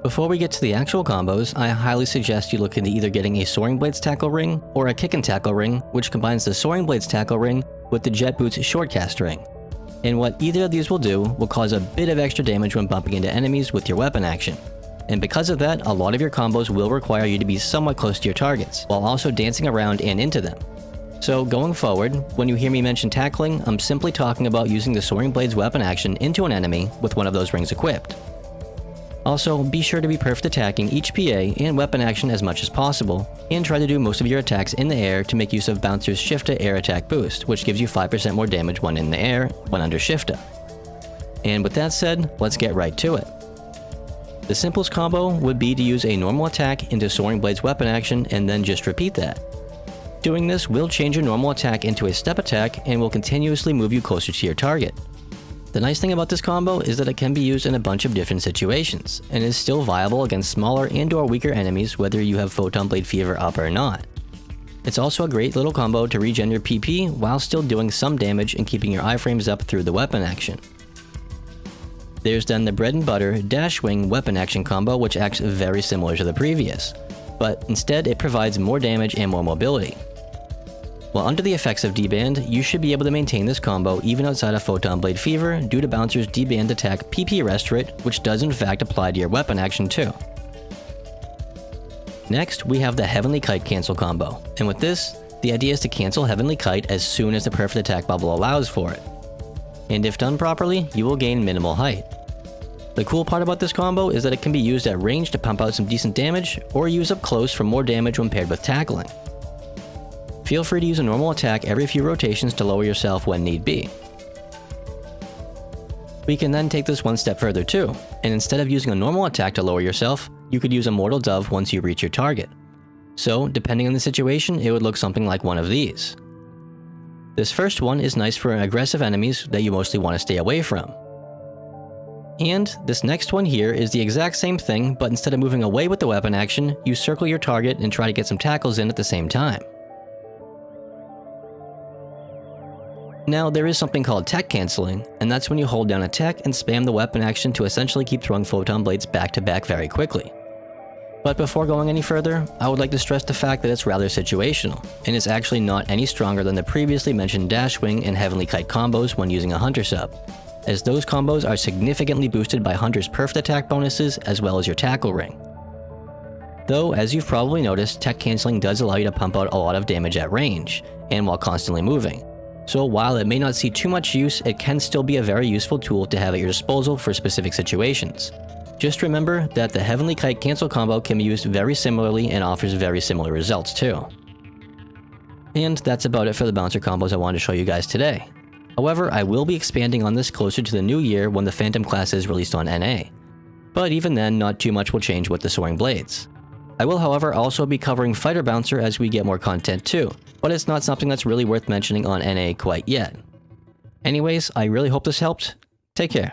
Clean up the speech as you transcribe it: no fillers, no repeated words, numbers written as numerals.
Before we get to the actual combos, I highly suggest you look into either getting a Soaring Blades tackle ring or a Kick and Tackle ring, which combines the Soaring Blades tackle ring with the Jet Boots shortcast ring. And what either of these will do will cause a bit of extra damage when bumping into enemies with your weapon action. And because of that, a lot of your combos will require you to be somewhat close to your targets, while also dancing around and into them. So going forward, when you hear me mention tackling, I'm simply talking about using the Soaring Blades weapon action into an enemy with one of those rings equipped. Also, be sure to be perfect attacking each PA and weapon action as much as possible, and try to do most of your attacks in the air to make use of Bouncer's Shift to Air attack boost, which gives you 5% more damage when in the air when under Shifta. And with that said, let's get right to it. The simplest combo would be to use a normal attack into Soaring Blades weapon action and then just repeat that. Doing this will change your normal attack into a step attack and will continuously move you closer to your target. The nice thing about this combo is that it can be used in a bunch of different situations, and is still viable against smaller and/or weaker enemies whether you have Photon Blade Fever up or not. It's also a great little combo to regen your PP while still doing some damage and keeping your iframes up through the weapon action. There's then the bread and butter Dash Wing weapon action combo, which acts very similar to the previous, but instead it provides more damage and more mobility. While under the effects of deband, you should be able to maintain this combo even outside of Photon Blade Fever due to Bouncer's deband attack PP Restorate, which does in fact apply to your weapon action too. Next, we have the Heavenly Kite cancel combo, and with this, the idea is to cancel Heavenly Kite as soon as the perfect attack bubble allows for it. And if done properly, you will gain minimal height. The cool part about this combo is that it can be used at range to pump out some decent damage, or use up close for more damage when paired with tackling. Feel free to use a normal attack every few rotations to lower yourself when need be. We can then take this one step further too, and instead of using a normal attack to lower yourself, you could use a Mortal Dove once you reach your target. So, depending on the situation, it would look something like one of these. This first one is nice for aggressive enemies that you mostly want to stay away from. And this next one here is the exact same thing, but instead of moving away with the weapon action, you circle your target and try to get some tackles in at the same time. Now, there is something called tech canceling, and that's when you hold down a tech and spam the weapon action to essentially keep throwing photon blades back to back very quickly. But before going any further, I would like to stress the fact that it's rather situational, and is actually not any stronger than the previously mentioned Dash Wing and Heavenly Kite combos when using a Hunter sub, as those combos are significantly boosted by Hunter's perfect attack bonuses as well as your tackle ring. Though, as you've probably noticed, tech canceling does allow you to pump out a lot of damage at range, and while constantly moving. So while it may not see too much use, it can still be a very useful tool to have at your disposal for specific situations. Just remember that the Heavenly Kite cancel combo can be used very similarly and offers very similar results too. And that's about it for the bouncer combos I wanted to show you guys today. However, I will be expanding on this closer to the new year when the Phantom class is released on NA. But even then, not too much will change with the Soaring Blades. I will, however, also be covering Fighter Bouncer as we get more content too, but it's not something that's really worth mentioning on NA quite yet. Anyways, I really hope this helped. Take care.